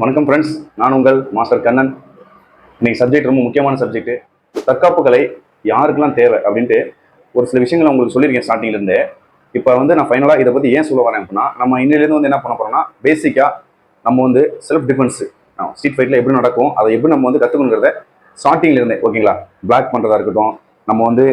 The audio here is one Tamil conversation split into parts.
வணக்கம் ஃப்ரெண்ட்ஸ், நான் உங்கள் மாஸ்டர் கண்ணன். இன்னைக்கு சப்ஜெக்ட் ரொம்ப முக்கியமான சப்ஜெக்ட். தற்காப்பு கலை யாருக்கெல்லாம் தேவை அப்படின்ட்டு ஒரு சில விஷயங்கள் உங்களுக்கு சொல்லியிருக்கேன் ஸ்டார்டிங்லேருந்து. இப்போ நான் ஃபைனலாக இதை பற்றி ஏன் சொல்ல வரேன் அப்படின்னா, நம்ம இன்னிலேருந்து என்ன பண்ண போகிறோம்னா, பேசிக்காக நம்ம செல்ஃப் டிஃபென்ஸு ஸ்ட்ரீட் ஃபைட்டில் எப்படி நடக்கும், அதை எப்படி நம்ம கற்றுக்கணுங்கிறத ஸ்டார்டிங்லேருந்தே ஓகேங்களா. பிளாக் பண்ணுறதா இருக்கட்டும், நம்ம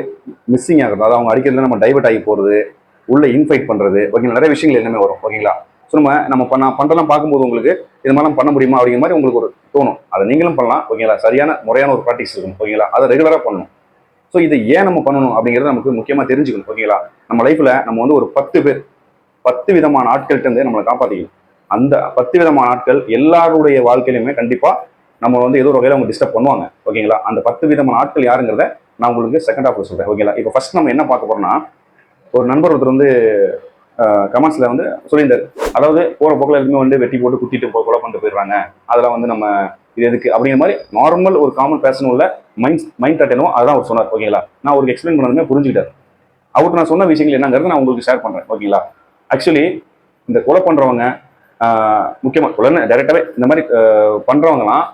மிஸ்ஸிங் ஆகிறது, அதாவது அவங்க அடிக்கிறதுல நம்ம டைவர்ட் ஆகி போகிறது, உள்ள இன்ஃபைட் பண்ணுறது, ஓகேங்களா. நிறைய விஷயங்கள் எல்லாமே வரும் ஓகேங்களா. ஸோ நம்ம பண்ணுறலாம் பார்க்கும்போது உங்களுக்கு இது மாதிரிலாம் பண்ண முடியுமா அப்படிங்கிற மாதிரி உங்களுக்கு ஒரு தோணும். அதை நீங்களும் பண்ணலாம் ஓகேங்களா. சரியான முறையான ஒரு ப்ராக்டிஸ் இருக்கும் ஓகேங்களா. அதை ரெகுலராக பண்ணணும். ஸோ இதை ஏன் நம்ம பண்ணணும் அப்படிங்கிறது நமக்கு முக்கியமாக தெரிஞ்சுக்கணும் ஓகேங்களா. நம்ம லைஃப்பில் நம்ம ஒரு 10 விதமான ஆட்கள்கிட்ட நம்மளை காப்பாற்றிக்கணும். அந்த 10 விதமான ஆட்கள் எல்லாருடைய வாழ்க்கையிலுமே கண்டிப்பாக நம்ம ஏதோ ஒரு வகையில் அவங்க டிஸ்டர்ப் பண்ணுவாங்க ஓகேங்களா. அந்த 10 விதமான ஆட்கள் யாருங்கிறத நான் உங்களுக்கு செகண்ட் ஹாஃப்ல சொல்கிறேன் ஓகேங்களா. இப்போ ஃபர்ஸ்ட் நம்ம என்ன பார்க்க போறோம்னா, ஒரு நண்பர் ஒருத்தர் கமெண்ட்ஸ்ல சொல்லியிருந்தாரு. அதாவது போற போக்கில் எதுவுமே வெட்டி போட்டு குத்திட்டு கொலை பண்ணிட்டு போயிடுறாங்க, அதெல்லாம் நம்ம இது எதுக்கு அப்படிங்கிற மாதிரி நார்மல் ஒரு காமன் பேசன் உள்ள மைண்ட் தாட் என்னவோ அதான் அவர் சொன்னார் ஓகேங்களா. நான் அவருக்கு எக்ஸ்பிளைன் பண்ணதுமே புரிஞ்சுக்கிட்டார். அவருக்கு நான் சொன்ன விஷயங்கள் என்னங்கிறது நான் உங்களுக்கு ஷேர் பண்றேன் ஓகேங்களா. ஆக்சுவலி இந்த கொலை பண்றவங்க முக்கியமா கொலை டைரக்டாவே இந்த மாதிரி பண்றவங்கலாம்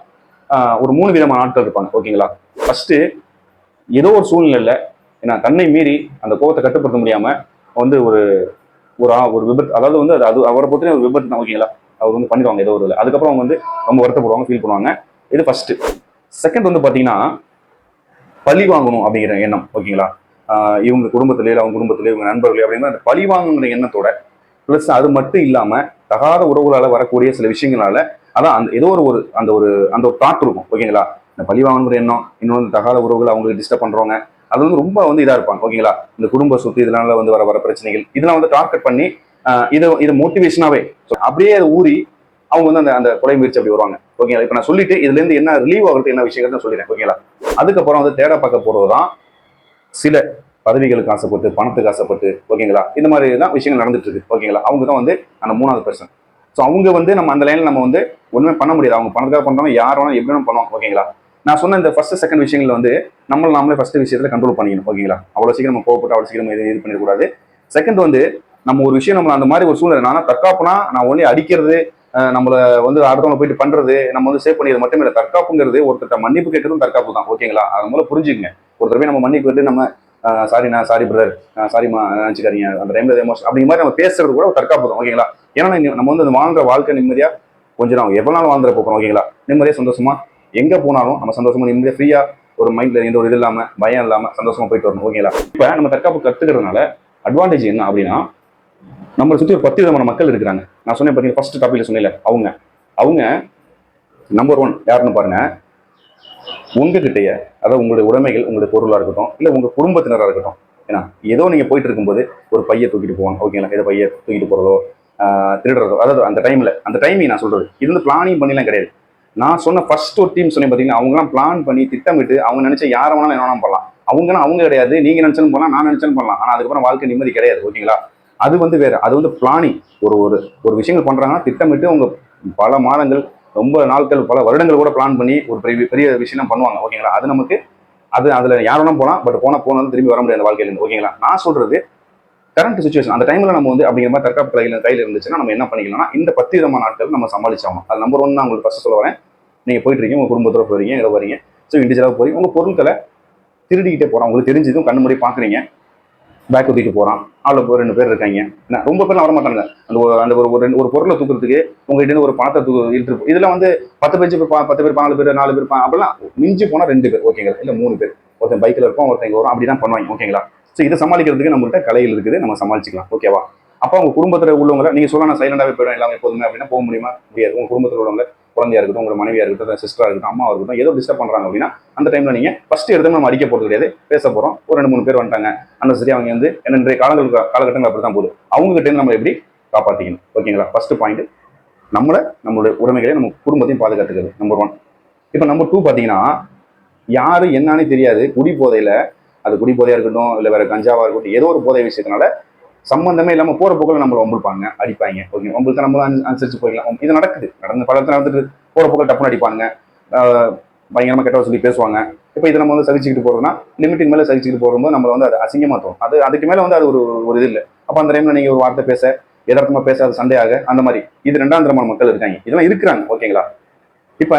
ஒரு 3 விதமான ஆட்கள் இருப்பாங்க ஓகேங்களா. ஃபர்ஸ்ட், ஏதோ ஒரு சூழ்நிலையில ஏன்னா தன்னை மீறி அந்த கோபத்தை கட்டுப்படுத்த முடியாம ஒரு ஒரு விபத்து, அதாவது அது அவரை பொறுத்தவரை ஒரு விபத்து தான் ஓகேங்களா. அவர் பண்ணிடுவாங்க ஏதோ ஒரு. அதுக்கப்புறம் அவங்க ரொம்ப வருத்தப்படுவாங்க, ஃபீல் பண்ணுவாங்க. இது ஃபர்ஸ்ட். செகண்ட் பாத்தீங்கன்னா, பழி வாங்கணும் அப்படிங்கிற எண்ணம் ஓகேங்களா. இவங்க குடும்பத்திலேயே அவங்க குடும்பத்திலே இவங்க நண்பர்களே அப்படிங்கிற அந்த பழி வாங்குங்கிற எண்ணத்தோட பிளஸ் அது மட்டும் இல்லாம தகாத உறவுகளால வரக்கூடிய சில விஷயங்களால அதான் அந்த ஏதோ ஒரு அந்த ஒரு தாட் இருக்கும் ஓகேங்களா. இந்த பழி வாங்கணுங்கிற எண்ணம், இன்னொன்று தகாத உறவுகள் அவங்களுக்கு டிஸ்டர்ப் பண்றவங்க, அது ரொம்ப இதா இருப்பாங்க ஓகேங்களா. இந்த குடும்ப சொத்து இதனால வர பிரச்சனைகள் இதெல்லாம் டார்கெட் பண்ணி இதை மோட்டிவேஷனாவே அப்படியே அதை ஊறி அவங்க அந்த அந்த கொலை முயற்சி அப்படி வருவாங்க ஓகேங்களா. இப்ப நான் சொல்லிட்டு இதுல இருந்து என்ன ரிலீவ் ஆகுறது என்ன விஷயங்கள் சொல்லிடுறேன் ஓகேங்களா. அதுக்கப்புறம் தேட பார்க்க போறதுதான் சில பதவிகளுக்கு ஆசைப்பட்டு, பணத்துக்கு ஆசைப்பட்டு ஓகேங்களா. இந்த மாதிரி தான் விஷயங்கள் நடந்துட்டு இருக்கு ஓகேங்களா. அவங்க தான் அந்த 3வது பர்சன். ஸோ அவங்க நம்ம அந்த லைன்ல நம்ம ஒண்ணுமே பண்ண முடியாது. அவங்க பணத்துக்காக பண்றவங்க யார் வேணாலும் எப்படி வேணும் பண்ணுவாங்க ஓகேங்களா. நான் சொன்ன இந்த ஃபர்ஸ்ட் செகண்ட் விஷயங்கள் நாமளே ஃபர்ஸ்ட் விஷயத்துல கண்ட்ரோல் பண்ணிக்கணும் ஓகேங்களா. அவ்வளவு சீக்கிரம் நம்ம கோவப்பட்டு அவ்வளவு சீக்கிரம் இது பண்ணிடக்கூடாது. செகண்ட் நம்ம ஒரு விஷயம் நம்ம அந்த மாதிரி ஒரு சூழ்நிலை நான் தற்காப்புனா நான் ஒன்லி அடிக்கிறது, நம்மள அடுத்தவங்க போயிட்டு பண்றது, நம்ம சேவ் பண்ணியது மட்டுமே இல்லை. தற்காப்புங்கிறது ஒருத்தர் மன்னிப்பு கேட்கறதும் தற்காப்பு தான் ஓகேங்களா. அது மூலம் புரிஞ்சுக்கங்க. ஒருத்தர் போய் நம்ம மன்னிப்பு கேட்டு நம்ம சாரிண்ணா, சாரி பிரதர், சாரிமா நினைச்சுக்காதீங்க அந்த டைம்ல எமோஷன் அப்படிங்கிற மாதிரி நம்ம பேசுறது கூட ஒரு தற்காப்பு தான் ஓகேங்களா. ஏன்னா நம்ம அந்த வாழ்ற வாழ்க்கை நிம்மதியா கொஞ்சம் நாள் எவ்வளவு நாள் வாழ்ந்துட போறோம் ஓகேங்களா. நிம்மதியா சந்தோஷமா எங்க போனாலும் நம்ம சந்தோஷமா நிம்மதியா ஃப்ரீயா ஒரு மைண்ட்ல எந்த ஒரு இது இல்லாம பயம் இல்லாம சந்தோஷமா போயிட்டு வரணும் ஓகேங்களா. இப்ப நம்ம தற்காப்பு கத்துக்கிறதுனால அட்வான்டேஜ் என்ன அப்படின்னா, நம்மளை சுற்றி ஒரு 10 விதமான மக்கள் இருக்கிறாங்க. நான் சொன்னேன் பார்த்தீங்கன்னா ஃபர்ஸ்ட் டாபிக்ல சொன்னேன்ல, அவங்க நம்பர் 1 யாருன்னு பாருங்க. உங்ககிட்டயே அதாவது உங்களுடைய உடைமைகள், உங்களுடைய பொருளா இருக்கட்டும், இல்ல உங்க குடும்பத்தினராக இருக்கட்டும். ஏன்னா ஏதோ நீங்க போயிட்டு இருக்கும்போது ஒரு பையை தூக்கிட்டு போவாங்க ஓகேங்களா. ஏதோ பையை தூக்கிட்டு போறதோ திருடுறதோ, அதாவது அந்த டைமிங் நான் சொல்றது இது பிளானிங் பண்ணிலாம் கிடையாது. நான் சொன்ன ஃபர்ஸ்ட் ஒரு டீம் சொன்னேன் பார்த்தீங்கன்னா, அவங்கலாம் பிளான் பண்ணி திட்டமிட்டு அவங்க நினைச்ச யாரை வேணாலும் என்ன வேணாலும் பண்ணலாம். அவங்க கிடையாது, நீங்க நினைச்சாலும் பண்ணலாம், நான் நினைச்சாலும் பண்ணலாம். ஆனா அதுக்கப்புறம் வாழ்க்கை நிம்மதி கிடையாது ஓகேங்களா. அது வேற. அது பிளானிங். ஒரு ஒரு விஷயங்கள் பண்றாங்கன்னா திட்டமிட்டு அவங்க பல மாதங்கள், ரொம்ப நாட்கள், பல வருடங்கள் கூட பிளான் பண்ணி ஒரு பெரிய பெரிய விஷயம் பண்ணுவாங்க ஓகேங்களா. அது நமக்கு அதுல யாரும் போலாம், பட் போனாலும் திரும்பி வர முடியாது வாழ்க்கையில இருந்து ஓகேங்களா. நான் சொல்றது கரண்ட் சுச்சுவேஷன் அந்த டைம்ல நம்ம அப்படிங்கிற மாதிரி தற்காப்பு கையில இருந்துச்சுன்னா நம்ம என்ன பண்ணிக்கலாம்னா, இந்த 10 விதமான நாட்கள் நம்ம சமாளிச்சாகணும். அது நம்பர் 1 நான் உங்களுக்கு ஃபர்ஸ்ட் சொல்ல வரேன். நீங்க போயிட்டு இருக்கீங்க, உங்க குடும்பத்தோட போறீங்க, எங்க வரீங்க, ஸோ இண்டிவிஜுவலா போய் உங்க பொருட்களை திருடிக்கிட்டே போறான், உங்களுக்கு தெரிஞ்சதும் கண்ணு முறை பாக்குறீங்க, பேக் தூக்கிட்டு போறான், ஆளு 2 பேர் இருக்காங்க, ரொம்ப பேர்லாம் வர மாட்டாங்க. அந்த ஒரு பொருளை தூக்குறதுக்கு உங்ககிட்ட இருந்து ஒரு பணத்தை இழுத்து இதுல 10 பேர் 4 பேர் அப்படிலாம் மிஞ்சி போனா 2 பேர் ஓகேங்களா, இல்ல 3 பேர். ஒருத்தன் பைக்ல இருப்போம், ஒருத்தங்க வரும், அப்படிதான் பண்ணுவாங்க ஓகேங்களா. ஸோ இதை சமாளிக்கிறதுக்கு நம்மகிட்ட கலைகள் இருக்குது, நம்ம சமாளிச்சுக்கலாம் ஓகேவா. அப்போ உங்க குடும்பத்துல உள்ளவங்க நீங்க சொல்ல நான் சைலண்டாவே போயிடும் எல்லாமே எப்போதுமே அப்படின்னா போக முடியுமா? முடியாது. உங்க குடும்பத்தில் உள்ளவங்க, குழந்தையா இருக்கட்டும், உங்க மனைவியா இருக்கட்டும், சிஸ்டரா இருக்கட்டும், அம்மா இருக்கட்டும், ஏதோ டிஸ்டர்ப் பண்றாங்க அப்படின்னா அந்த டைம்ல நீங்க ஃபர்ஸ்ட் எடுத்து நம்ம அடிக்க போறது கிடையாது, பேச போறோம். ஒரு 2-3 பேர் வந்துட்டாங்க அந்த சரி, அவங்க இன்றைய காலகட்டங்கள் அப்படித்தான் போகுது. அவங்க கிட்ட இருந்து நம்ம எப்படி காப்பாத்திக்கணும் ஓகேங்களா. ஃபர்ஸ்ட் பாயிண்ட் நம்மளுடைய உரிமைகளை நம்ம குடும்பத்தையும் பாதுகாத்துக்கிறது நம்பர் 1. இப்ப நம்பர் 2 பாத்தீங்கன்னா, யாரு என்னன்னு தெரியாது குடி போதையில, அது குடி போதையா இருக்கட்டும் இல்ல வேற கஞ்சாவா இருக்கட்டும், ஏதோ ஒரு போதை விஷயத்தினால சம்பந்தமே இல்லாம போற போக்கில் நம்மள வம்பிருப்பாங்க, அடிப்பாங்க ஓகே. உங்களுக்கு நம்ம அனுசரிச்சு போய்க்கலாம். இது நடந்த பல இடத்துல நடந்துட்டு போற போக்கில் டப்புன்னு அடிப்பாங்க, பயங்கரமா கெட்ட சொல்லி பேசுவாங்க. இப்போ இதை நம்ம சகிச்சுக்கிட்டு போறோம்னா லிமிட்டின் மேல சகிச்சுக்கிட்டு போகும்போது நம்மள அது அசிங்கமா தோணும். அதுக்கு மேல அது ஒரு இது இல்லை. அப்ப அந்த டைம்ல நீங்க ஒரு வார்த்தை பேச யதார்த்தமா பேசாத சண்டையாக அந்த மாதிரி இது ரெண்டாம் தரமான மக்கள் இருக்காங்க, இதெல்லாம் இருக்கிறாங்க. ஓகேங்களா? இப்ப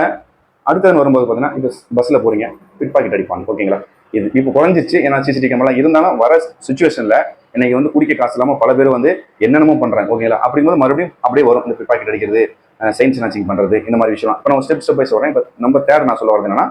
அடுத்தது வரும்போது பார்த்தீங்கன்னா, இப்போ பஸ்ல போறீங்க, பிட் பாக்கெட் அடிப்பாங்க. ஓகேங்களா? இது இப்போ குறைஞ்சிச்சு, ஏன்னா சிசிடிவி கேமரா இருந்தாலும் வர சுச்சுவேஷன்ல இன்னைக்கு வந்து குடிக்க காசு இல்லாம பல பேர் வந்து என்னென்னமோ பண்றாங்க. ஓகேங்களா? அப்படிங்கும்போது மறுபடியும் அப்படியே வரும் இந்த பிட் பாக்கெட் அடிக்கிறது, சயின்ஸ் ஸ்நாச்சிங் பண்றது, இந்த மாதிரி விஷயம். இப்போ நான் ஸ்டெப் பை சொல்றேன். இப்போ நம்பர் தேர்ட் நான் சொல்ல வரது என்னன்னா,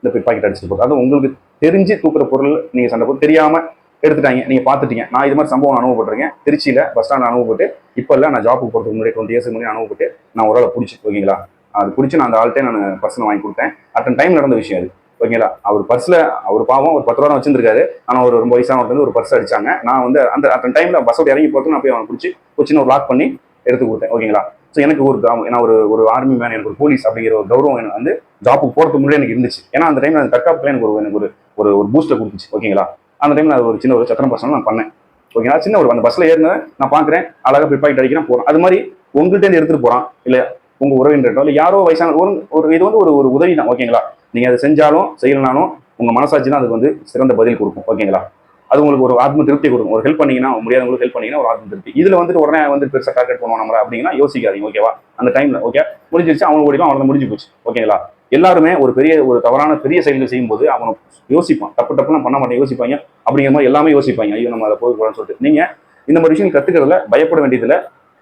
இந்த பிட் பாக்கெட் அடிச்சுட்டு போகுது. அது உங்களுக்கு தெரிஞ்சு தூக்குற பொருள் நீங்க சண்டை போட்டு தெரியாம எடுத்துட்டாங்க, நீங்க பாத்துட்டீங்க. நான் இது மாதிரி சம்பவம் அனுபவப்பட்டிருக்கேன். திருச்சியில பஸ் ஸ்டாண்ட் அனுபவப்பட்டு, இப்ப இல்ல, நான் ஜாப்புக்கு போறதுக்கு முன்னாடி 20 இயர்ஸ் முன்னாடி அனுபவப்பட்டு நான் ஒரு ஆளை பிடிச்சி. ஓகேங்களா? அது பிடிச்சி நான் அந்த ஆள்கிட்ட நான் பர்சனை வாங்கி கொடுத்தேன். அட்டன் டைம் நடந்த விஷயம் அது. ஓகேங்களா? அவர் பர்ஸ்ல அவர் பாவம் ஒரு 10 ரூபா வச்சிருக்காரு. ஆனா ஒரு ரொம்ப வயசானவர்கிட்ட ஒரு பர்ஸ் அடிச்சாங்க. நான் வந்து அந்த அட்டன் டைம்ல பஸ் விட்டு இறங்கி போறது நான் போய் அவனை பிடிச்சி ஒரு சின்ன ஒரு லாக் பண்ணி எடுத்து கொடுத்தேன். ஓகேங்களா? ஸோ எனக்கு ஒரு நான் ஒரு ஆர்மி மேன், எனக்கு ஒரு போலீஸ் அப்படிங்கிற ஒரு கௌரவம் எனக்கு வந்து ஜாப்புக்கு போறதுக்கு முன்னாடி எனக்கு இருந்துச்சு. ஏன்னா அந்த டைம்ல அந்த தற்காப்புல எனக்கு ஒரு பூஸ்டர் கொடுத்துச்சு. ஓகேங்களா? அந்த டைம்ல ஒரு சின்ன ஒரு சத்திரம் பர்சனல் நான் பண்ணேன். ஓகேங்களா? சின்ன ஒரு அந்த பஸ்ல ஏறினேன், நான் பாக்குறேன், அழகா பிட் பாக்கெட் அடிக்கிறேன், போறேன். அது மாதிரி உங்கள்கிட்ட இருந்து எடுத்துட்டு போறான், இல்ல உங்க உறவினர்கிட்ட இல்ல யாரோ வயசான ஒரு இது வந்து ஒரு உதவி தான். ஓகேங்களா? நீங்க அதை செஞ்சாலும் செய்யலனாலும் உங்க மனசாட்சி தான் அதுக்கு வந்து சிறந்த பதில் கொடுக்கும். ஓகேங்களா? அது உங்களுக்கு ஒரு ஆத்ம திருப்தி கொடுக்கும். ஒரு ஹெல்ப் பண்ணீங்கன்னா, முடியாதவங்களுக்கு ஹெல்ப் பண்ணீங்கன்னா ஒரு ஆத்ம திருப்தி. இதுல வந்துட்டு உடனே வந்து பெருசா டார்கெட் பண்ணுவோம் நம்மள அப்படின்னா யோசிக்காதீங்க. ஓகேவா? அந்த டைம்ல ஓகே முடிஞ்சிருச்சு, அவங்க ஓடிடும், அவனை முடிஞ்சு போச்சு. ஓகேங்களா? எல்லாருமே ஒரு தவறான பெரிய செயல்கள் செய்யும்போது அவனை யோசிப்பான், டப்புலாம் பண்ண மாட்டேன், யோசிப்பாங்க. அப்படிங்கிற மாதிரி எல்லாமே யோசிப்பாங்க, ஐயோ நம்ம அதை போய் போறோம்னு சொல்லிட்டு. நீங்க இந்த மாதிரி விஷயம் கத்துக்கிறதுல பயப்பட வேண்டியதுல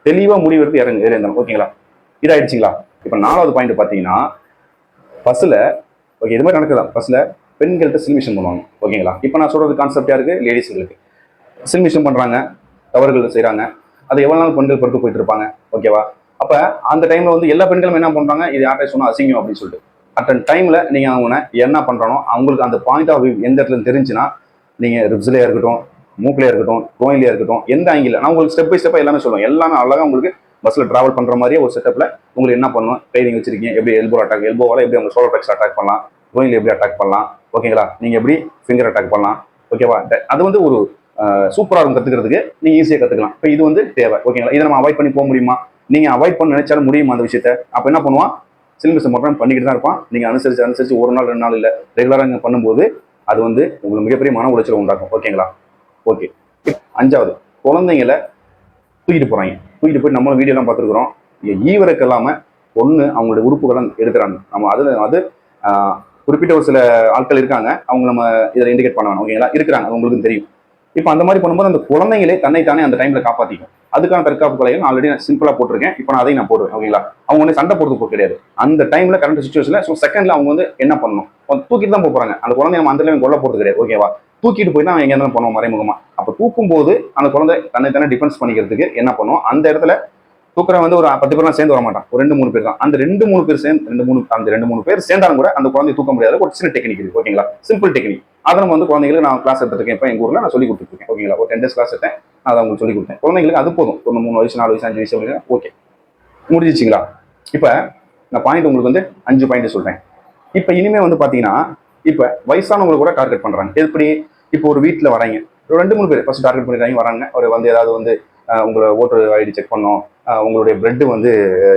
தெளிவா முடிவெடுத்து இறங்கணும். ஓகேங்களா? இதாயிடுச்சுங்களா? இப்ப 4வது பாயிண்ட் பாத்தீங்கன்னா, பஸ்ல ஓகே இது மாதிரி நடக்குதா, பஸ்ல பெண்கள்கிட்ட சில்மிஷன் பண்ணுவாங்க. ஓகேங்களா? இப்போ நான் சொல்றது கான்செப்ட் யாருக்கு? லேடிஸ்களுக்கு சில்மிஷன் பண்றாங்க, தவறுகள் செய்யறாங்க. அது எவ்வளவு நாள் பெண்கள் பொறுத்து போயிட்டு இருப்பாங்க. ஓகேவா? அப்ப அந்த டைம்ல வந்து எல்லா பெண்களும் என்ன பண்றாங்க, இது யார்கிட்ட சொன்னா அசிங்கம் அப்படின்னு சொல்லிட்டு அட்டன் டைம்ல நீங்க அவங்க என்ன பண்றானோ அவங்களுக்கு அந்த பாயிண்ட் ஆஃப் வியூ எந்த இடத்துல தெரிஞ்சுன்னா, நீங்க ரிப்ஸ்லயா இருக்கட்டும், மூக்கிலையா இருக்கட்டும், கோயிலையா இருக்கட்டும், எந்த ஆங்கிள் நான் உங்களுக்கு ஸ்டெப் பை ஸ்டெப்பா எல்லாமே சொல்லுவேன். எல்லாமே அழகா உங்களுக்கு பஸ்ல டிராவல் பண்ற மாதிரியே ஒரு செட்டப்ல உங்களுக்கு என்ன பண்ணணும், ட்ரைனிங் வச்சிருக்கீங்க. எப்படி எல்போவால எப்படி அவங்க ஷோல்டர் அட்டாக் அட்டாக் பண்ணலாம், கோயில எப்படி அட்டாக் பண்ணலாம். ஓகேங்களா? நீங்க எப்படி ஃபிங்கர் அட்டாக் பண்ணலாம். ஓகேவா? அது வந்து ஒரு சூப்பரா இருக்கும் கத்துக்கிறதுக்கு. நீங்க ஈஸியா கத்துக்கலாம். இப்போ இது வந்து தேவை. ஓகேங்களா? இதை நம்ம அவாய்ட் பண்ணி போக முடியுமா? நீங்க அவாய்ட் பண்ண நினைச்சாலும் முடியுமா அந்த விஷயத்த? அப்ப என்ன பண்ணுவான், சிலிமிஸ் மட்டும் பண்ணிக்கிட்டு தான் இருப்பான். நீங்க அனுசரிச்சு ஒரு நாள் 2 நாள் இல்ல ரெகுலரா பண்ணும்போது அது வந்து உங்களுக்கு மிகப்பெரிய மன உளைச்சல் உண்டாக்கும். ஓகேங்களா? ஓகே. 5வது, குழந்தைங்களை தூக்கிட்டு போறாங்க. தூக்கிட்டு போய் நம்மளும் வீடியோ எல்லாம் பார்த்துருக்குறோம். ஈவரக்கு இல்லாம ஒண்ணு அவங்களுடைய உறுப்புகளை எடுக்கிறாங்க. நம்ம அது குறிப்பிட்ட ஒரு சில ஆட்கள் இருக்காங்க, அவங்க நம்ம இதில் இண்டிகேட் பண்ண வேணும். ஓகேங்களா? இருக்கிறாங்க, அது உங்களுக்கு தெரியும். இப்போ அந்த மாதிரி பண்ணும்போது அந்த குழந்தைங்களே தன்னைத்தானே அந்த டைம்ல காப்பாற்றிக்கும். அதுக்கான தற்காப்பு கலைகள் நான் ஆல்ரெடி சிம்பிளா போட்டிருக்கேன். இப்போ நான் அதையும் நான் போடுவேன். ஓகேங்களா? அவங்க வந்து சண்டை போடுறது கிடையாது. அந்த டைம்ல கரண்ட் சுச்சுவேஷன்ல செகண்ட்ல அவங்க வந்து என்ன பண்ணணும், தூக்கிட்டு தான் போறாங்க. அந்த குழந்தை நம்ம அந்த கொல்ல போறது கிடையாது. ஓகேவா? தூக்கிட்டு போய் தான் எங்க இருந்தாலும் பண்ணுவோம் மறைமுகமா. அப்ப தூக்கும் போது அந்த குழந்தை தன்னைத்தானே டிஃபென்ஸ் பண்ணிக்கிறதுக்கு என்ன பண்ணுவோம், அந்த இடத்துல தூக்குற வந்து ஒரு 10 பேர்லாம் சேர்ந்து வர மாட்டான், ஒரு 2-3 பேர் தான். அந்த 2-3 பேர் சேர்ந்து 2-3 பேர் சேர்ந்தாலும் கூட அந்த குழந்தைய தூக்க முடியாத ஒரு சின்ன டெக்னிக் இருக்கு. ஓகேங்களா? Simple technique. அதை நம்ம வந்து குழந்தைங்களுக்கு நான் கிளாஸ் எடுத்துருக்கேன். இப்போ எங்க ஊர்ல நான் சொல்லி கொடுத்துருக்கேன். ஓகேங்களா? ஒரு 10 days கிளாஸ் எடுத்தேன், அதை உங்களுக்கு சொல்லி கொடுத்தேன். குழந்தைங்களுக்கு அது போதும். ஒரு 3 வயசு 4 வயசு 5 வயசு ஓகே முடிஞ்சிச்சுங்களா? இப்ப நான் பாயிண்ட் உங்களுக்கு வந்து 5 பாயிண்ட் சொல்றேன். இப்ப இனிமே வந்து பாத்தீங்கன்னா, இப்ப வயசானவங்களை கூட டார்கெட் பண்றாங்க. எப்படி? இப்போ ஒரு வீட்டுல வராங்க, ஒரு 2-3 பேர் ஃபர்ஸ்ட் டார்கெட் பண்ணிடுறாங்க. வராங்க, ஒரு வந்து ஏதாவது வந்து உங்களை ஓட்டர் ஐடி செக் பண்ணோம், உங்களுடைய பிளட் வந்து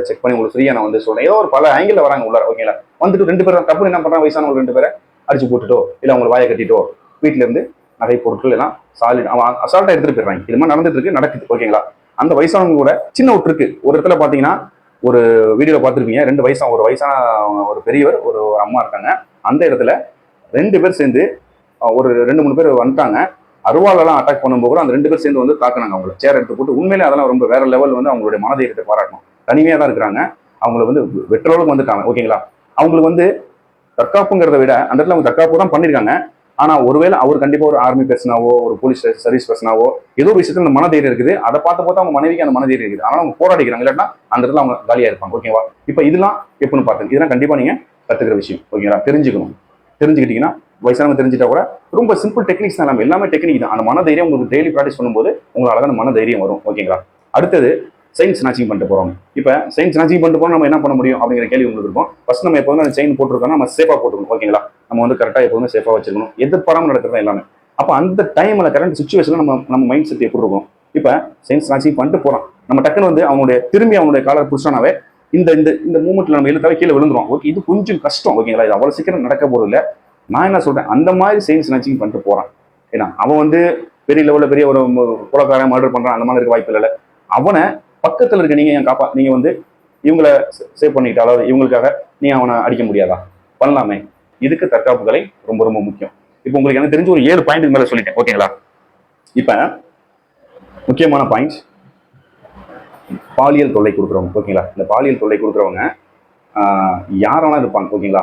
செக் பண்ணி உங்களுக்கு ஃப்ரீயா நான் வந்து சொல்றேன், ஏதோ ஒரு பல ஆங்கிள் வராங்க உள்ள. ஓகேங்களா? வந்துட்டு 2 பேரும் தப்பு என்ன பண்றாங்க, வயசானவங்க 2 பேரை அடிச்சு போட்டுட்டோ இல்ல அவங்களை வாயை கட்டிட்டோ வீட்டுல இருந்து நகை பொருட்கள் எல்லாம் சாலிட் அவன் அசால்ட்டா எடுத்துட்டு போயிடுறாங்க. இது மாதிரி நடந்துட்டு இருக்கு, நடக்குது. ஓகேங்களா? அந்த வயசானவங்க கூட சின்ன ஒட்டு இருக்கு. ஒரு இடத்துல பாத்தீங்கன்னா, ஒரு வீடியோல பார்த்துருப்பீங்க, 2 வயசா ஒரு வயசான ஒரு பெரியவர் ஒரு அம்மா இருக்காங்க. அந்த இடத்துல 2 பேர் சேர்ந்து ஒரு 2-3 பேர் வந்துட்டாங்க. அருவாலெல்லாம் அட்டாக் பண்ணும்போது கூட அந்த 2 பேர் சேர்ந்து வந்து தாக்குனாங்க. அவங்களை சேர் எடுத்து போட்டு. உண்மையிலே அதெல்லாம் ரொம்ப வேற லெவல் வந்து அவங்களுடைய மனதைரியத்தை பாராட்டணும். தனிமையா தான் இருக்கிறாங்க, அவங்களை வந்து வெற்றளவுக்கு வந்துட்டாங்க. ஓகேங்களா? அவங்களுக்கு வந்து தற்காப்புங்கிறத விட அந்த இடத்துல அவங்க தற்காப்பு தான் பண்ணிருக்காங்க. ஆனா ஒருவேளை அவர் கண்டிப்பா ஒரு ஆர்மி பர்சனாவோ ஒரு போலீஸ் சர்வீஸ் பர்சனாவோ ஏதோ ஒரு விஷயத்துல அந்த மனதைரியம் இருக்குது. அதை பார்த்து அவங்க மனைவிக்கு அந்த மனதைரியம் இருக்குது. ஆனா அவங்க போராடிக்கிறாங்க, இல்லாட்டா அந்த இடத்துல அவங்க காலியா இருப்பாங்க. ஓகேவா? இப்ப இதெல்லாம் எப்படின்னு பார்த்தேன், இதெல்லாம் கண்டிப்பா நீங்க கத்துக்கிற விஷயம். ஓகேங்களா? தெரிஞ்சுக்கிட்டீங்கன்னா, வயசானவங்க தெரிஞ்சுட்டா கூட ரொம்ப சிம்பிள் டெக்னிக்ஸ் தான். எல்லாமே டெக்னிக் தான். அந்த மன தைரியம் உங்களுக்கு டெய்லி ப்ராக்டிஸ் பண்ணும்போது உங்களுக்கு அழகான மன தைரியம் வரும். ஓகேங்களா? அடுத்தது செயின்ஸ் ஸ்நாச்சிங் பண்ணிட்டு போறோம். இப்போ செயின் ஸ்நாச்சிங் பண்ணிட்டு போறோம், நம்ம என்ன பண்ண முடியும் அப்படிங்கிற கேள்வி உங்களுக்கு இருக்கும். ஃபர்ஸ்ட் நம்ம எப்போதுமே அந்த செயின் போட்டுருக்கோம், நம்ம சேஃபா போட்டுக்கணும். ஓகேங்களா? நம்ம வந்து கரெக்டா எப்போதுமே சேஃபா வச்சுக்கணும். எதிர்பாராம நடக்கிறது எல்லாமே. அப்போ அந்த டைம்ல கரண்ட் சுச்சுவேஷன்ல நம்ம மைண்ட் செட் எப்படி இருக்கும்? இப்போ செயின் ஸ்நாச்சிங் பண்ணிட்டு போறோம், நம்ம டக்குன்னு வந்து அவனுடைய காலர் புடிச்சானாவே இந்த இந்த இந்த மூமெண்ட்ல நம்ம இழுத்தாவே கீழே விழுந்துரும். ஓகே, இது கொஞ்சம் கஷ்டம். ஓகேங்களா? இது அவ்வளவு சீக்கிரம் நடக்க போறது இல்லை. நான் என்ன சொல்றேன், அந்த மாதிரி செயின் ஸ்நாச்சிங் பண்ணிட்டு போறான். ஏன்னா அவன் வந்து பெரிய லெவலில் பெரிய ஒரு கொலைக்காரன் மர்டர் பண்றான், அந்த மாதிரி இருக்க வாய்ப்பு இல்லை. அவனை பக்கத்தில் இருக்க நீங்க என் நீங்க வந்து இவங்களை சேவ் பண்ணிக்கிட்டு, அதாவது இவங்களுக்காக நீங்க அவனை அடிக்க முடியாதா? பண்ணலாமே. இதுக்கு தற்காப்பு கலை ரொம்ப ரொம்ப முக்கியம். இப்போ உங்களுக்கு எனக்கு தெரிஞ்ச ஒரு 7 பாயிண்ட் மேல சொல்லிட்டேன், ஓகேங்களா? இப்ப முக்கியமான பாயிண்ட்ஸ், பாலியல் தொல்லை கொடுக்குறவங்க, ஓகேங்களா? இந்த பாலியல் தொல்லை கொடுக்குறவங்க யார வேணாலும் இருப்பாங்க, ஓகேங்களா?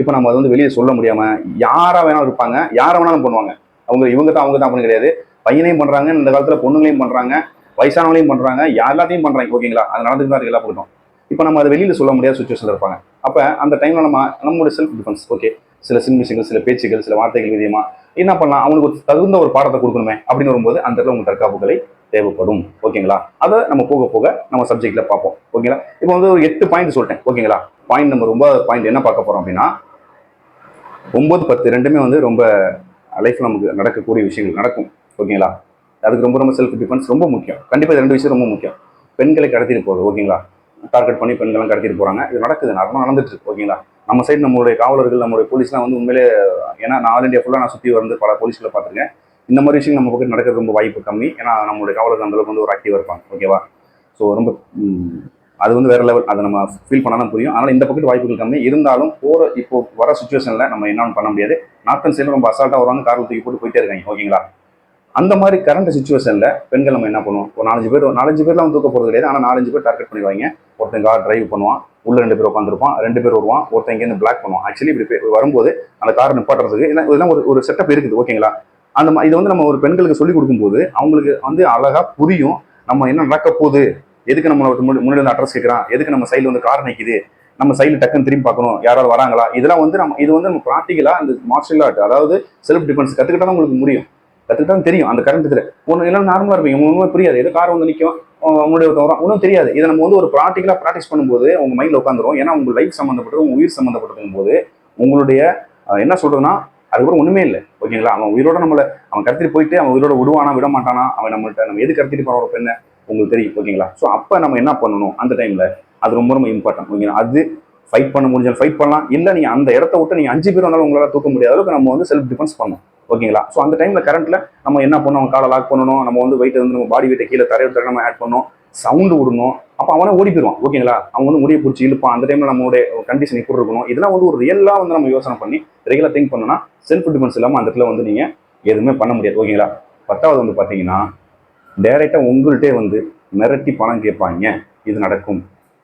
இப்போ நம்ம அது வந்து வெளியே சொல்ல முடியாம யாரா வேணாலும் இருப்பாங்க, யாரை வேணாலும் பண்ணுவாங்க. இவங்க தான் அவங்க தான் அப்படின்னு கிடையாது. பையனையும் பண்றாங்க, இந்த காலத்துல பொண்ணுங்களையும் பண்றாங்க, வயசானவங்களையும் பண்றாங்க, எல்லாத்தையும் பண்றாங்க, ஓகேங்களா? அது நடந்துட்டு தான் இருக்கு எல்லா பக்கட்டும். இப்போ நம்ம அதை வெளியில சொல்ல முடியாத சுச்சுவேஷன்ல இருப்பாங்க. அப்ப அந்த டைம்ல நம்மளுடைய செல்ஃப் டிஃபென்ஸ், ஓகே, சில சின்மிஷங்கள், சில பேச்சுகள், சில வார்த்தைகள் விதியமா என்ன பண்ணலாம், அவங்களுக்கு ஒரு தகுந்த ஒரு பாடத்தை கொடுக்கணுமே அப்படின்னு வரும்போது அந்த இடத்துல உங்க தற்காப்புகளை தேவைப்படும், ஓகேங்களா? அதை நம்ம போக போக நம்ம சப்ஜெக்ட்ல பார்ப்போம், ஓகேங்களா? இப்போ வந்து ஒரு 8 பாயிண்ட் சொல்லிட்டேன், ஓகேங்களா? பாயிண்ட் நம்பர் 9 பாயிண்ட் என்ன பார்க்க போறோம் அப்படின்னா, 9, 10 ரெண்டுமே வந்து ரொம்ப லைஃப்ல நமக்கு நடக்கக்கூடிய விஷயங்கள் நடக்கும், ஓகேங்களா? அதுக்கு ரொம்ப ரொம்ப செல்ஃப் டிஃபென்ஸ் ரொம்ப முக்கியம். கண்டிப்பா 2 விஷயம் ரொம்ப முக்கியம். பெண்களை கடத்திட்டு போகுது, ஓகேங்களா? டார்கெட் பண்ணி பெண்கள்லாம் கடத்திட்டு போறாங்க. இது நடக்குது, நார்மலாக நடந்துட்டு இருக்கு, ஓகேங்களா? நம்ம சைடு நம்மளுடைய காவலர்கள், நம்மளுடைய போலீஸ்லாம் வந்து உண்மையிலே, ஏன்னா நான் ஆல் இந்தியா ஃபுல்லாக நான் சுற்றி வந்து பல போலீஸ்களை பார்த்துருக்கேன். இந்த மாதிரி விஷயம் நம்ம பக்கம் நடக்கிறது ரொம்ப வாய்ப்பு கம்மி. ஏன்னா நம்மளுடைய காவலர்கள் அந்த அளவுக்கு வந்து ஒரு ஆக்டிவாக இருப்பாங்க, ஓகேவா? ஸோ ரொம்ப அது வந்து வேற லெவல். அதை நம்ம ஃபீல் பண்ணால் தான் புரியும். ஆனால் இந்த பக்கத்து வாய்ப்புகள் கம்மி. இருந்தாலும் இப்போ வர சுச்சுவேஷனில் நம்ம என்னன்னு பண்ண முடியாது. நார்த்தன் சைடில் ரொம்ப அசால்ட்டாக வருவாங்க, காரில் தூக்கி போட்டு போயிட்டே இருக்காங்க, ஓகேங்களா? அந்த மாதிரி கரண்ட் சுச்சுவேஷன்ல பெண்கள் நம்ம என்ன பண்ணுவோம், ஒரு 4 பேர்லாம் தூக்க போறது கிடையாது. ஆனால் 4-5 பேர் டார்கெட் பண்ணிடுவாங்க. ஒருத்தன் கார் டிரைவ் பண்ணுவான், உள்ள 2 பேர் உட்காந்துருப்பான், 2 பேர் வருவான், ஒருத்தன் இங்கேருந்து பிளாக் பண்ணுவான். ஆக்சுவலி இப்படி வரும்போது அந்த கார் நிப்பாட்டுறதுக்கு இதெல்லாம் ஒரு செட்டப் இருக்குது, ஓகேங்களா? இது வந்து நம்ம ஒரு பெண்களுக்கு சொல்லிக் கொடுக்கும்போது அவங்களுக்கு வந்து அழகா புரியும், நம்ம என்ன நடக்க போகுது, எதுக்கு நம்ம முன்னாடி வந்து அட்ரஸ் கேட்கறான், எதுக்கு நம்ம சைடில் வந்து கார் நிற்குது, நம்ம சைடில் டக்குன்னு திரும்பி பார்க்கணும், யாராவது வராங்களா. இதெல்லாம் வந்து இது வந்து நம்ம ப்ராக்டிக்கலா அந்த மார்ஷியல் ஆர்ட், அதாவது செல்ஃப் டிஃபென்ஸ் கற்றுக்கிட்டா தான் உங்களுக்கு முடியும், கற்றுக்கிட்டாலும் தெரியும். அந்த கரண்ட் இதில் ஒன்று எல்லாம் நார்மலாக இருப்பீங்க, ஒன்றுமே புரியாது. ஏதோ கார் வந்து நிற்கும், உங்களுடைய வரும், ஒன்றும் தெரியாது. இதை நம்ம வந்து ஒரு ப்ராக்டிக்கலாக ப்ராக்டிஸ் பண்ணும்போது உங்கள் மைண்டில் உட்காந்துரும். ஏன்னா உங்கள் லைஃப் சம்மந்தப்பட்டது, உங்கள் உயிர் சம்மந்தப்பட்டதுங்கும் போது உங்களுடைய என்ன சொல்றதுன்னா அதுக்கப்புறம் ஒன்றுமே இல்லை, ஓகேங்களா? அவன் உயிரோட அவன் கடத்திட்டு போயிட்டு அவன் உயிரோட விடுவானா விட மாட்டானா, அவன் நம்ம எது கடத்திட்டு போகிற ஒரு பெண்ணை உங்களுக்கு தெரியும், ஓகேங்களா? ஸோ அப்போ நம்ம என்ன பண்ணணும் அந்த டைமில், அது ரொம்ப ரொம்ப இம்பார்ட்டன்ட், ஓகேங்களா? அது ஃபைட் பண்ண முடிஞ்சாலும் ஃபைட் பண்ணலாம், இல்லை நீங்கள் அந்த இடத்த விட்டு நீங்கள் 5 பேர் வந்தாலும் உங்களால் தூக்க முடியாத அளவுக்கு நம்ம வந்து செல்ஃப் டிஃபென்ஸ் பண்ணணும், ஓகேங்களா? ஸோ அந்த டைம்ல கரண்ட்ல நம்ம என்ன பண்ணணும், அவங்க காலை லாக் பண்ணணும், நம்ம வந்து வெயிட் வந்து நம்ம பாடி வெயிட்டை கீழே தரையோட நம்ம ஆட் பண்ணணும், சவுண்டு விடணும். அப்போ அவனை ஓடி போயிடுவான், ஓகேங்களா? அவன் வந்து முடிய பிடிச்சி இழுப்பான். அந்த டைம்ல நம்மளுடைய கண்டிஷன் எப்படி இருக்கணும், இதெல்லாம் வந்து ஒரு ரியலாக வந்து நம்ம யோசனை பண்ணி ரெகுலர் திங்க் பண்ணோம்னா செல்ஃப் டிஃபென்ஸ் இல்லாமல் அந்த இடத்துல வந்து நீங்கள் எதுவுமே பண்ண முடியாது, ஓகேங்களா? 10வது வந்து பார்த்தீங்கன்னா, டைரெக்டா உங்கள்கிட்டே வந்து மிரட்டி பணம் கேட்பாங்க. இது நடக்கும்.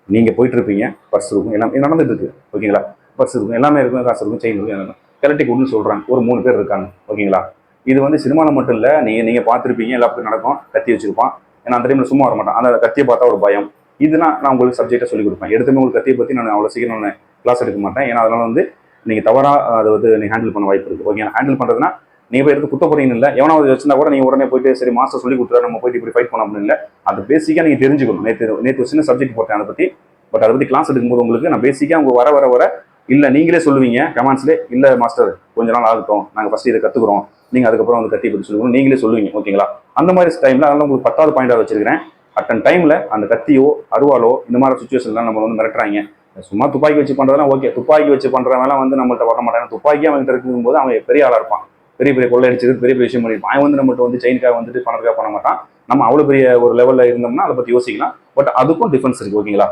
நீங்க போயிட்டு இருப்பீங்க, பர்ஸ் இருக்கும், எல்லாம் நடந்துட்டு இருக்கு, ஓகேங்களா? பர்ஸ் இருக்கும், எல்லாமே இருக்கும், காசு இருக்கும், செயின் இருக்கும், கலட்டி கொடுன்னு சொல்றாங்க. ஒரு 3 பேர் இருக்காங்க, ஓகேங்களா? இது வந்து சினிமாவில் மட்டும் இல்லை, நீங்க பார்த்துருப்பீங்க, எல்லாத்துக்கும் நடக்கும். கத்தி வச்சிருப்பான், ஏன்னா அந்த டைம்ல சும்மா வர மாட்டான். அந்த கத்தியை பார்த்தா ஒரு பயம். இதெல்லாம் நான் உங்களுக்கு சப்ஜெக்டை சொல்லிக் கொடுப்பேன். எடுத்துமே உங்களுக்கு கத்தியை பற்றி நான் அவ்வளோ சீக்கிரம் நான் கிளாஸ் எடுக்க மாட்டேன். ஏன்னா அதனால வந்து நீங்க தவறா அதை வந்து நீங்க ஹேண்டில் பண்ண வாய்ப்பு இருக்கு, ஓகே? ஹேண்டில் பண்றதுன்னா நீங்க போய் எடுத்து குத்த போறீங்கன்னு இல்லை, எவனாவது வச்சிருந்தா கூட நீங்க உடனே போயிட்டு சரி மாஸ்டர் சொல்லி கொடுத்துரு, நம்ம போயிட்டு இப்படி ஃபைட் பண்ண அப்படின்னு இல்லை. அது பேசிக்கா நீங்க தெரிஞ்சுக்கணும். நேற்று சின்ன சப்ஜெக்ட் போட்டேன் அதை பத்தி, பட் அதை பத்தி கிளாஸ் எடுக்கும்போது உங்களுக்கு நான் பேசிக்கா அவங்க வர இல்லை நீங்களே சொல்லுவீங்க கமெண்ட்ஸ்லேயே, இல்லை மாஸ்டர் கொஞ்ச நாள் ஆகட்டும், நாங்கள் ஃபர்ஸ்ட் இதை கற்றுக்குறோம், நீங்கள் அதுக்கப்புறம் வந்து கத்தி பற்றி சொல்லுவோம், நீங்களே சொல்லுவீங்க, ஓகேங்களா? அந்த மாதிரி டைமில் அதெல்லாம் உங்களுக்கு 10வது பாயிண்டாக வச்சிருக்கிறேன். அட்டன் டைமில் அந்த கத்தியோ அருவாலோ இந்த மாதிரி சுச்சுவேஷன்லாம் நம்ம வந்து மிரட்டுறாங்க. சும்மா துப்பாக்கி வச்சு பண்ணுறதுலாம் ஓகே, துப்பாக்கி வச்சு பண்ணுறவங்களாம் வந்து நம்மள்ட்ட வர மாட்டாங்க. துப்பாக்கி அவன்கிட்ட இருக்கும்போது அவன் பெரிய ஆளாக இருப்பான், பெரிய பெரிய கொள்ளை அடிச்சது, பெரிய பெரிய விஷயம் பண்ணியிருப்பான். அவன் வந்து நம்மகிட்ட வந்து செயினுக்காக வந்துட்டு பணத்துக்காக பண்ண மாட்டான். நம்ம அவ்வளோ பெரிய ஒரு லெவலில் இருந்தோம்னா அதை பற்றி யோசிக்கலாம். பட் அதுக்கும் டிஃபரன்ஸ் இருக்குது, ஓகேங்களா?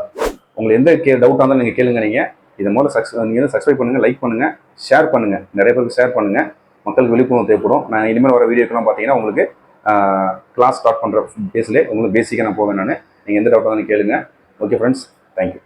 உங்களுக்கு எந்த டவுட்டாக இருந்தாலும் நீங்கள் கேளுங்க. நீங்கள் இதை முதல்ல நீங்கள் சப்ஸ்கிரைப் பண்ணுங்கள், லைக் பண்ணுங்கள், ஷேர் பண்ணுங்கள், நிறைய பேருக்கு ஷேர் பண்ணுங்கள். மக்களுக்கு விழிப்புணர்வு தேவைப்படும். நான் இனிமேல் வர வீடியோக்கெல்லாம் பார்த்தீங்கன்னா உங்களுக்கு கிளாஸ் ஸ்டார்ட் பண்ணுற பேஸ்லேயே உங்களுக்கு பேசிக்காக நான் போவேன். நீங்கள் எந்த டவுட்டாக இருந்தாலும் கேளுங்க. Okay friends, thank you.